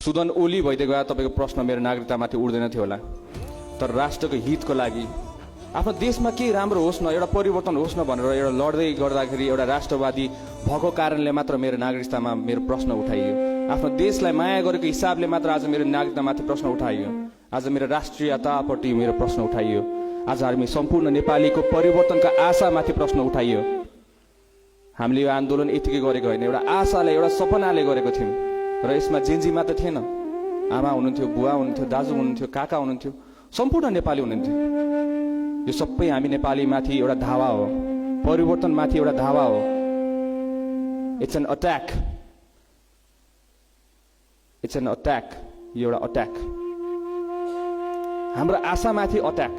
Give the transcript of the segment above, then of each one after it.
सुदन ओली भइदिए गए तपाईको प्रश्न मेरो नागरिकतामाथि उड्दैन थियो होला, तर राष्ट्रको हितको लागि आफ्नो देशमा के राम्रो होस् न, एउटा परिवर्तन होस् न भनेर एउटा लड्दै गर्दाखेरि एउटा राष्ट्रवादी भएको कारणले मात्र मेरो नागरिकतामा मेरो प्रश्न उठाइयो। आफ्नो देशलाई माया गरेको हिसाबले मात्र आज मेरो नागरिकतामाथि प्रश्न उठाइयो। आज मेरो राष्ट्रियतापट्टि मेरो प्रश्न उठाइयो। आज हामी सम्पूर्ण नेपालीको परिवर्तनका आशामाथि प्रश्न उठाइयो। हामीले यो आन्दोलन यतिकै गरेको होइन, एउटा आशाले एउटा सपनाले गरेको थियौँ र यसमा जेन्जी मात्र थिएन, आमा हुनुहुन्थ्यो, बुवा हुनुहुन्थ्यो, दाजु हुनुहुन्थ्यो, काका हुनुहुन्थ्यो, सम्पूर्ण नेपाली हुनुहुन्थ्यो। यो सबै हामी नेपालीमाथि एउटा धावा हो, परिवर्तनमाथि एउटा धावा हो। It's an attack, it's an attack. यो एउटा अट्याक, हाम्रो आशामाथि अट्याक,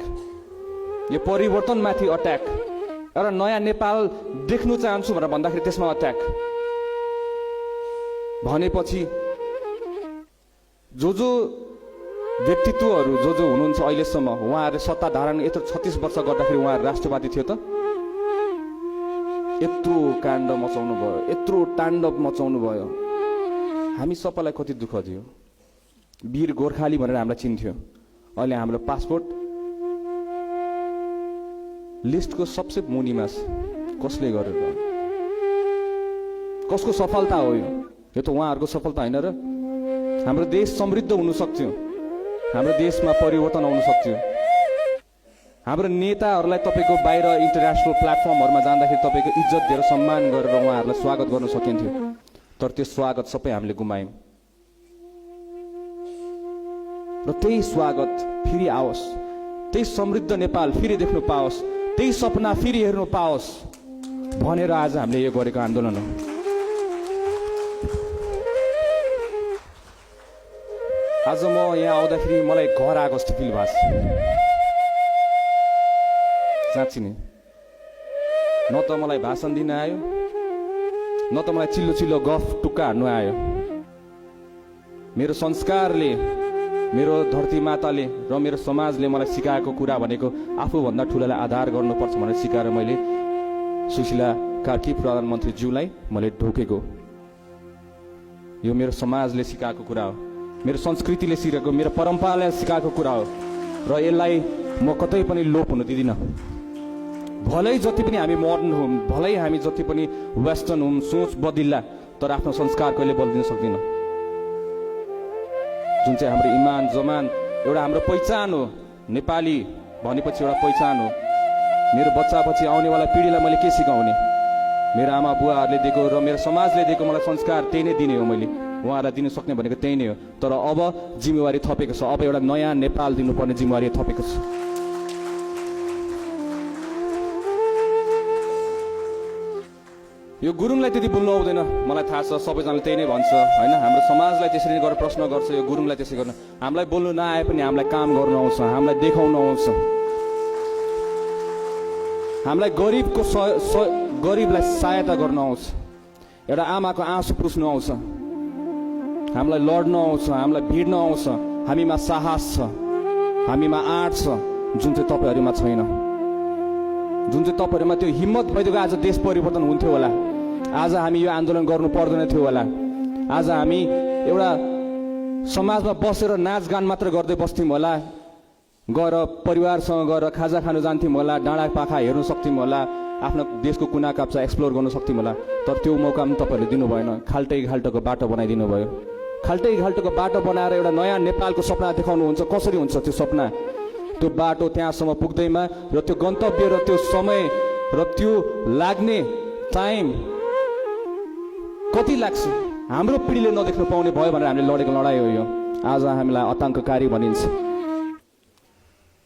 यो परिवर्तनमाथि अट्याक। एउटा नयाँ नेपाल देख्नु चाहन्छु भनेर भन्दाखेरि त्यसमा अट्याक भनेपछि जो व्यक्तित्वहरू जो हुनुहुन्छ अहिलेसम्म, उहाँहरूले सत्ता धारण यत्रो 36 वर्ष गर्दाखेरि उहाँहरू राष्ट्रवादी थियो त? यत्रो काण्ड मचाउनु भयो, यत्रो ताण्डव मचाउनु भयो। हामी सबैलाई कति दुःख दियो। वीर गोर्खाली भनेर हामीलाई चिन्थ्यो, अहिले हाम्रो पासपोर्ट लिस्टको सबसे मुनिमा छ। कसले गरेको? कसको सफलता हो यो? यो त उहाँहरूको सफलता होइन र? हाम्रो देश समृद्ध हुन सक्थ्यो, हाम्रो देशमा परिवर्तन आउन सक्थ्यो। हाम्रो नेताहरूलाई तपाईँको बाहिर इन्टरनेसनल प्लेटफर्महरूमा जाँदाखेरि तपाईँको इज्जत दिएर सम्मान गरेर उहाँहरूलाई स्वागत गर्न सकिन्थ्यो, तर त्यो स्वागत सबै हामीले गुमायौँ। र त्यही स्वागत फेरि आओस्, त्यही समृद्ध नेपाल फेरि देख्नु पाओस्, त्यही सपना फेरि हेर्नु पाओस् भनेर आज हामीले यो गरेको आन्दोलन हो। आज म यहाँ आउँदाखेरि मलाई घर आएको जस्तो फिल भएको छ। साँच्ची नै, न त मलाई भाषण दिन आयो, न त मलाई चिल्लो चिल्लो गफ टुक्का हान्नु आयो। मेरो संस्कारले, मेरो धरती माताले र मेरो समाजले मलाई सिकाएको कुरा भनेको आफूभन्दा ठुलालाई आधार गर्नुपर्छ भनेर सिकाएर मैले सुशीला कार्की प्रधानमन्त्रीज्यूलाई मैले ढोकेको। यो मेरो समाजले सिकाएको कुरा हो, मेरो संस्कृतिले सिकाएको, मेरो परम्पराले सिकाएको कुरा हो र यसलाई म कतै पनि लोप हुन दिदिनँ। भलै जति पनि हामी मोडर्न हौँ, भलै हामी जति पनि वेस्टर्न हौँ, सोच बदलिला, तर आफ्नो संस्कार कहिले बदलिन सक्दिनँ। जुन चाहिँ हाम्रो इमान जमान एउटा हाम्रो पहिचान हो। नेपाली भनेपछि एउटा पहिचान हो। मेरो बच्चापछि आउनेवाला पिँढीलाई मैले के सिकाउने? मेरो आमा बुवाहरूले दिएको र मेरो समाजले दिएको मलाई संस्कार त्यही नै दिने हो। मैले उहाँहरूलाई दिन सक्ने भनेको त्यही नै हो। तर अब जिम्मेवारी थपेको छ, अब एउटा नयाँ नेपाल दिनुपर्ने जिम्मेवारी थपेको छ। यो गुरुङलाई त्यति बोल्नु आउँदैन, मलाई थाहा छ, सबैजनाले त्यही नै भन्छ होइन। हाम्रो समाजलाई त्यसरी गरेर प्रश्न गर्छ, यो गुरुङलाई त्यसै गर्न। हामीलाई बोल्नु नआए पनि हामीलाई काम गर्नु आउँछ, हामीलाई देखाउनु आउँछ, हामीलाई गरिबलाई सहायता गर्न आउँछ, एउटा आमाको आँसु पुस्नु आउँछ, हामीलाई लड्न आउँछ, हामीलाई भिड्न आउँछ। हामीमा साहस छ, हामीमा आँट छ, जुन चाहिँ तपाईँहरूमा छैन। जुन चाहिँ तपाईँहरूमा त्यो हिम्मत भइदिएको आज देश परिवर्तन हुन्थ्यो होला, आज हामी यो आन्दोलन गर्नु पर्दैन थियो होला। आज हामी एउटा समाजमा बसेर नाचगान मात्र गर्दै बस्थ्यौँ होला, गएर परिवारसँग गएर खाजा खानु जान्थ्यौँ होला, डाँडा पाखा हेर्नु सक्थ्यौँ होला, आफ्नो देशको कुना काप्चा एक्सप्लोर गर्न सक्थ्यौँ होला। तर त्यो मौका पनि तपाईँहरूले दिनु भएन। खाल्टै खाल्टोको बाटो बनाइदिनु भयो। खाल्टै खाल्टोको बाटो बनाएर एउटा नयाँ नेपालको सपना देखाउनुहुन्छ। कसरी हुन्छ त्यो सपना? त्यो बाटो त्यहाँसम्म पुग्दैमा र त्यो गन्तव्य र त्यो समय र त्यो लाग्ने टाइम कति लाग्छ? हाम्रो पिँढीले नदेख्नु पाउने भयो भनेर हामीले लडेको लडाइँ हो यो। आज हामीलाई आतङ्ककारी भनिन्छ।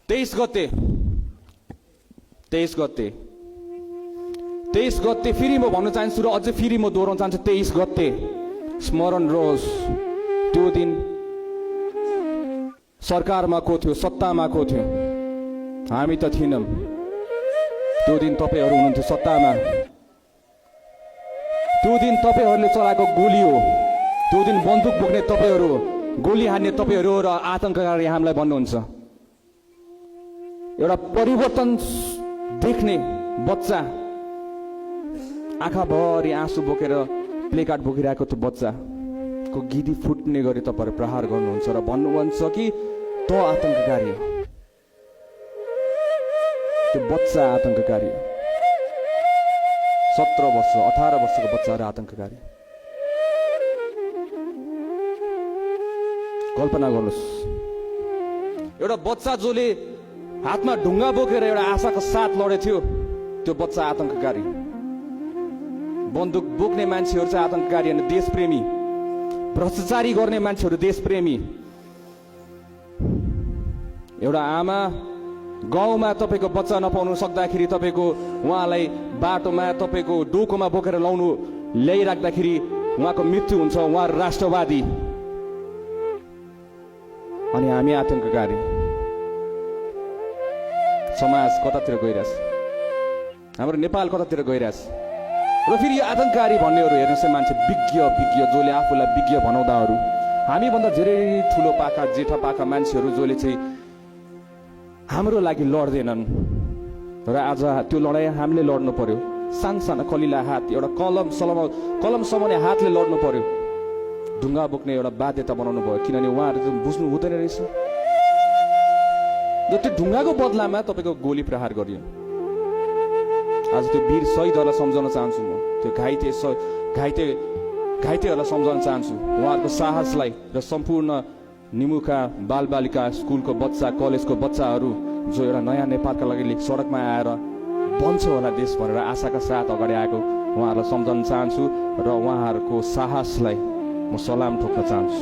23 गते फेरि म भन्न चाहन्छु र अझै फेरि म दोहोऱ्याउन चाहन्छु। 23 गते स्मरण रोज, त्यो दिन सरकारमा को थियो, सत्तामा को थियो? हामी त थिएनौँ। त्यो दिन तपाईँहरू हुनुहुन्थ्यो सत्तामा। त्यो दिन तपाईँहरूले चलाएको गोली हो, त्यो दिन बन्दुक बोक्ने तपाईँहरू हो, गोली हान्ने तपाईँहरू र आतङ्ककारी हामीलाई भन्नुहुन्छ। एउटा परिवर्तन देख्ने बच्चा, आँखाभरि आँसु बोकेर प्लेकार्ड बोकिरहेको त्यो बच्चा, को गिदी फुट्ने गरी तपाईहरु प्रहार गर्नुहुन्छ र भन्नुहुन्छ कि त आतंककारी हो, त्यो बच्चा आतंककारी हो। 17 वर्ष 18 वर्षको बच्चाहरु आतंककारी। कल्पना गर्नुस्, एउटा बच्चा जसले हातमा ढुङ्गा बोकेर एउटा आशाको साथ लडेथ्यो, त्यो बच्चा आतंककारी। बन्दुक बोक्ने मान्छेहरु चाहिँ आतंककारी हैन, देशप्रेमी। भ्रष्टाचारी गर्ने मान्छेहरु देशप्रेमी। एउटा आमा गाउँमा तपाईको बच्चा नपाउनु सक्दाखेरि तपाईको उहाँलाई बाटोमा तपाईको डोकोमा बोकेर लाउनु ल्याइराख्दाखेरि उहाँको मृत्यु हुन्छ, उहाँ राष्ट्रवादी। अनि हामी आतंककारी। समाज कतातिर गइरहेछ, हाम्रो नेपाल कतातिर गइरहेछ। र फेरि यो आतंककारी भन्नेहरू हेर्नुहोस्, मान्छे विज्ञ जसले आफूलाई विज्ञ भनाउँदाहरू, हामीभन्दा धेरै ठुलो पाखा जेठा पाखा मान्छेहरू जसले चाहिँ हाम्रो लागि लड्दैनन्। र आज त्यो लडाइँ हामीले लड्नु पर्यो। सानसाना कलिला हात, एउटा कलम समाउने हातले लड्नु पर्यो। ढुङ्गा बोक्ने एउटा बाध्यता बनाउनु भयो, किनभने उहाँहरू चाहिँ बुझ्नु हुँदैन रहेछ। त्यो ढुङ्गाको बदलामा तपाईँको गोली प्रहार गरियो। आज त्यो वीर शहीदहरूलाई सम्झाउन चाहन्छु म, त्यो घाइतेहरूलाई सम्झाउन चाहन्छु, उहाँहरूको साहसलाई। र सम्पूर्ण निमुखा बालबालिका स्कुलको बच्चा, कलेजको बच्चाहरू जो एउटा नयाँ नेपालका लागि सडकमा आएर बन्छ होला देश भनेर आशाका साथ अगाडि आएको, उहाँहरूलाई सम्झाउन चाहन्छु र उहाँहरूको साहसलाई म सलाम ठोक्न चाहन्छु।